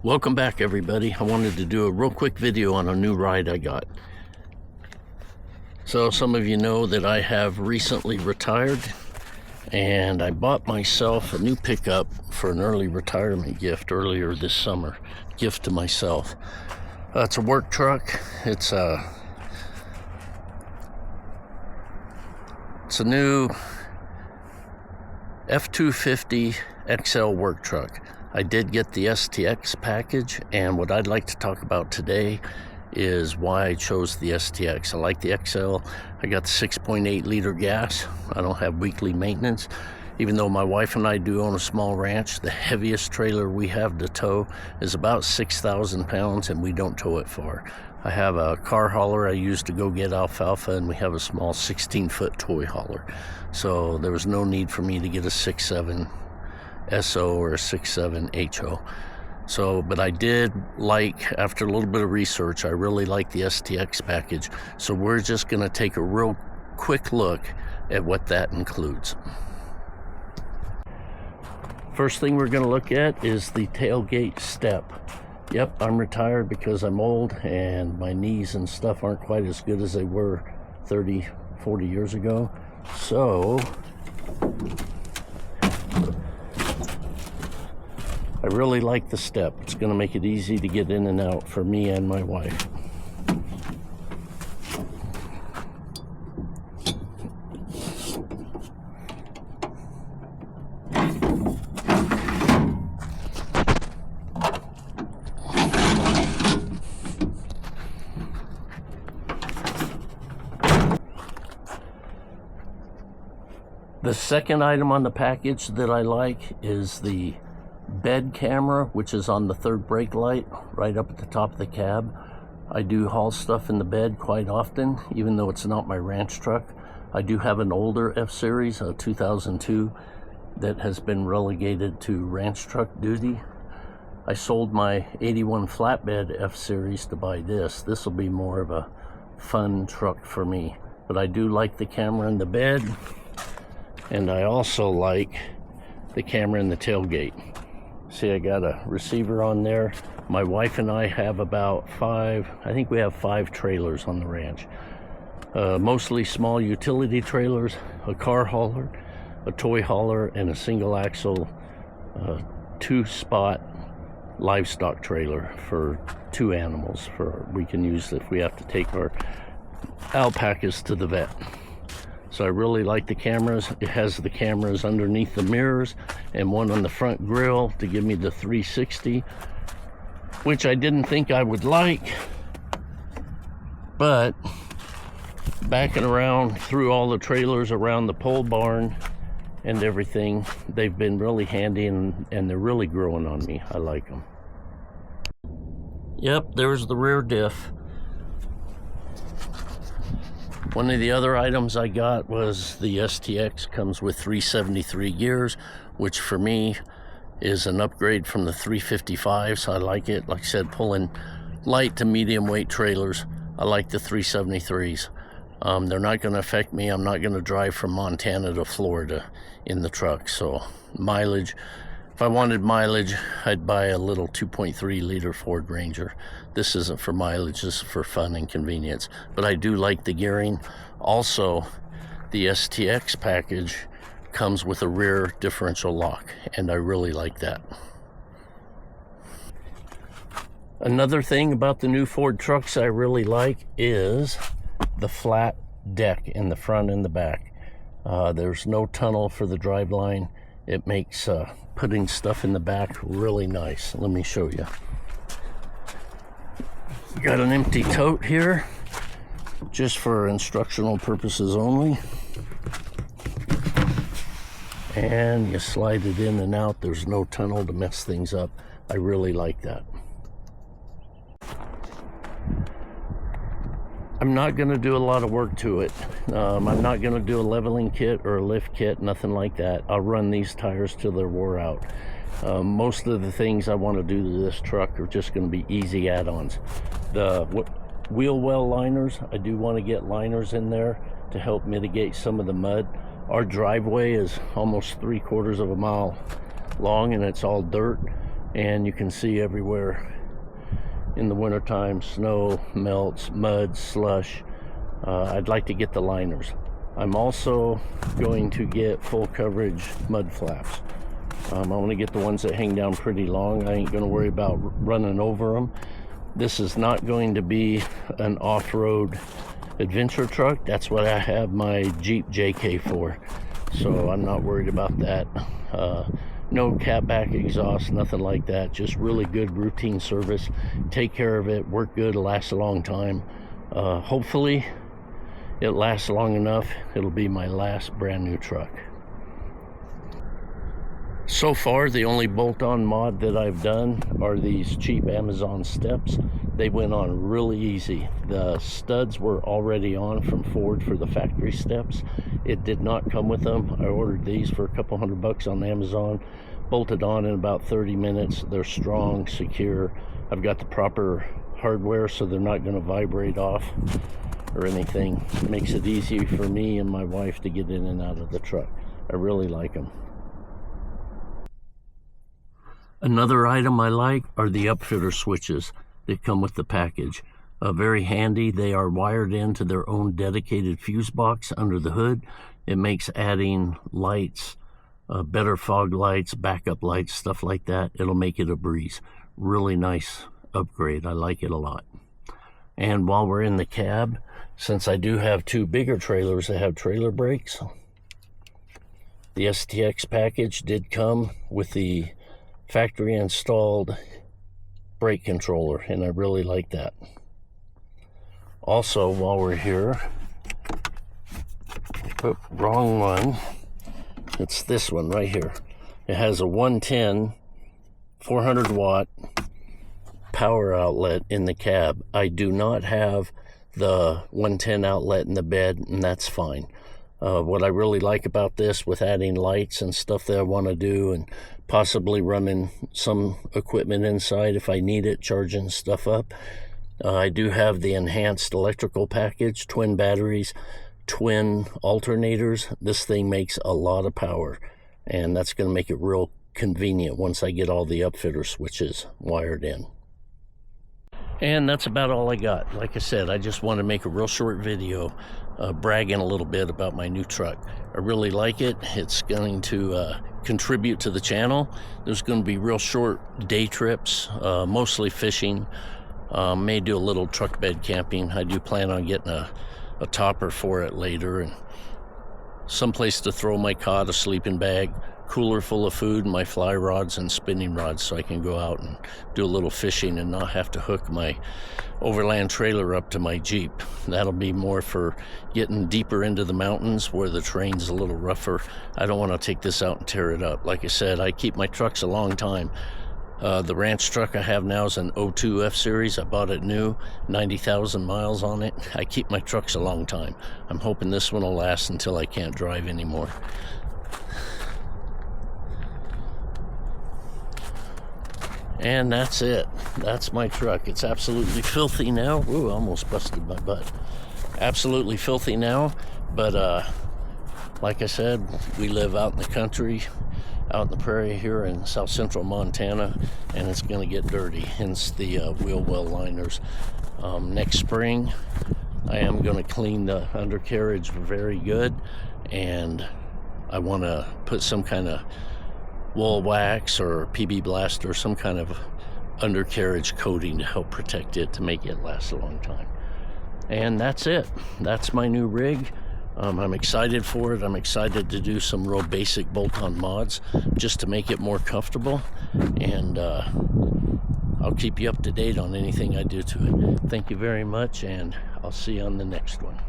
Welcome back, everybody. I wanted to do a real quick video on a new ride I got. So some of you know that I have recently retired, and I bought myself a new pickup for an early retirement gift earlier this summer. Gift to myself. It's a work truck. It's a new F250 XL work truck. I did get the STX package, and what I'd like to talk about today is why I chose the STX. I like the XL. I got the 6.8 liter gas. I don't have weekly maintenance. Even though my wife and I do own a small ranch, the heaviest trailer we have to tow is about 6,000 pounds, and we don't tow it far. I have a car hauler I use to go get alfalfa, and we have a small 16-foot toy hauler. So there was no need for me to get a 6.7 SO or a 6.7 HO. So, but I did like, after a little bit of research, I really like the STX package. So we're just going to take a real quick look at what that includes. First thing we're going to look at is the tailgate step. Yep, I'm retired because I'm old and my knees and stuff aren't quite as good as they were 30, 40 years ago. So I really like the step. It's going to make it easy to get in and out for me and my wife. The second item on the package that I like is the bed camera, which is on the third brake light right up at the top of the cab. I do haul stuff in the bed quite often, even though it's not my ranch truck. I do have an older F-Series, a 2002, that has been relegated to ranch truck duty. I sold my 81 flatbed F-Series to buy this. This will be more of a fun truck for me. But I do like the camera in the bed, and I also like the camera in the tailgate. See, I got a receiver on there. My wife and I have about I think we have 5 trailers on the ranch. Mostly small utility trailers, a car hauler, a toy hauler, and a single axle 2-spot livestock trailer for 2 animals we can use if we have to take our alpacas to the vet. So I really like the cameras. It has the cameras underneath the mirrors and one on the front grille to give me the 360, which I didn't think I would like, but backing around through all the trailers around the pole barn and everything, they've been really handy, and they're really growing on me. I like them. Yep, there's the rear diff. One of the other items I got was the STX. Comes with 373 gears, which for me is an upgrade from the 355, so I like it. Like I said, pulling light to medium weight trailers, I like the 373s. They're not going to affect me. I'm not going to drive from Montana to Florida in the truck. So mileage, if I wanted mileage, I'd buy a little 2.3 liter Ford Ranger. This isn't for mileage, this is for fun and convenience. But I do like the gearing. Also, the STX package comes with a rear differential lock, and I really like that. Another thing about the new Ford trucks I really like is the flat deck in the front and the back. There's no tunnel for the driveline. It makes putting stuff in the back really nice. Let me show you. Got an empty tote here, just for instructional purposes only. And you slide it in and out. There's no tunnel to mess things up. I really like that. I'm not going to do a lot of work to it. I'm not going to do a leveling kit or a lift kit, nothing like that. I'll run these tires till they're wore out. Most of the things I want to do to this truck are just going to be easy add-ons. The wheel well liners, I do want to get liners in there to help mitigate some of the mud. Our driveway is almost 3/4 of a mile long, and it's all dirt. and you can see everywhere in the wintertime, snow, melts, mud, slush. I'd like to get the liners. I'm also going to get full coverage mud flaps. I want to get the ones that hang down pretty long. I ain't going to worry about running over them. This is not going to be an off-road adventure truck. That's what I have my Jeep JK for, so I'm not worried about that. No catback exhaust, nothing like that. Just really good routine service. Take care of it, work good, lasts a long time. Hopefully it lasts long enough. It'll be my last brand new truck. So far, the only bolt-on mod that I've done are these cheap Amazon steps. They went on really easy. The studs were already on from Ford for the factory steps. It did not come with them. I ordered these for a couple $100 on Amazon. Bolted on in about 30 minutes. They're strong, secure. I've got the proper hardware so they're not going to vibrate off or anything. It makes it easy for me and my wife to get in and out of the truck. I really like them. Another item I like are the upfitter switches that come with the package. Very handy. They are wired into their own dedicated fuse box under the hood. It makes adding lights, better fog lights, backup lights, stuff like that. It'll make it a breeze. Really nice upgrade. I like it a lot. And while we're in the cab, since I do have two bigger trailers that have trailer brakes, the STX package did come with the factory installed brake controller, and I really like that. Also, while we're here, wrong one, it's this one right here. It has a 110 400 watt power outlet in the cab. I do not have the 110 outlet in the bed, and that's fine. What I really like about this, with adding lights and stuff that I want to do, and possibly running some equipment inside if I need it, charging stuff up, I do have the enhanced electrical package, twin batteries, twin alternators. This thing makes a lot of power, and that's going to make it real convenient once I get all the upfitter switches wired in. And that's about all I got. Like I said, I just want to make a real short video bragging a little bit about my new truck. I really like it. It's going to contribute to the channel. There's going to be real short day trips, mostly fishing. May do a little truck bed camping. I do plan on getting a topper for it later, and someplace to throw my cot, a sleeping bag, cooler full of food, and my fly rods and spinning rods, so I can go out and do a little fishing and not have to hook my overland trailer up to my Jeep. That'll be more for getting deeper into the mountains where the terrain's a little rougher. I don't want to take this out and tear it up. Like I said, I keep my trucks a long time. The ranch truck I have now is an 02 F-Series. I bought it new, 90,000 miles on it. I keep my trucks a long time. I'm hoping this one will last until I can't drive anymore. And that's it. That's my truck. It's absolutely filthy now. Ooh, almost busted my butt. Absolutely filthy now, but like I said, we live out in the country, out in the prairie here in south central Montana, and it's going to get dirty, hence the wheel well liners. Next spring, I am going to clean the undercarriage very good, and I want to put some kind of wool wax or PB Blast or some kind of undercarriage coating to help protect it, to make it last a long time. And that's it. That's my new rig. I'm excited for it. I'm excited to do some real basic bolt-on mods just to make it more comfortable, and I'll keep you up to date on anything I do to it. Thank you very much, and I'll see you on the next one.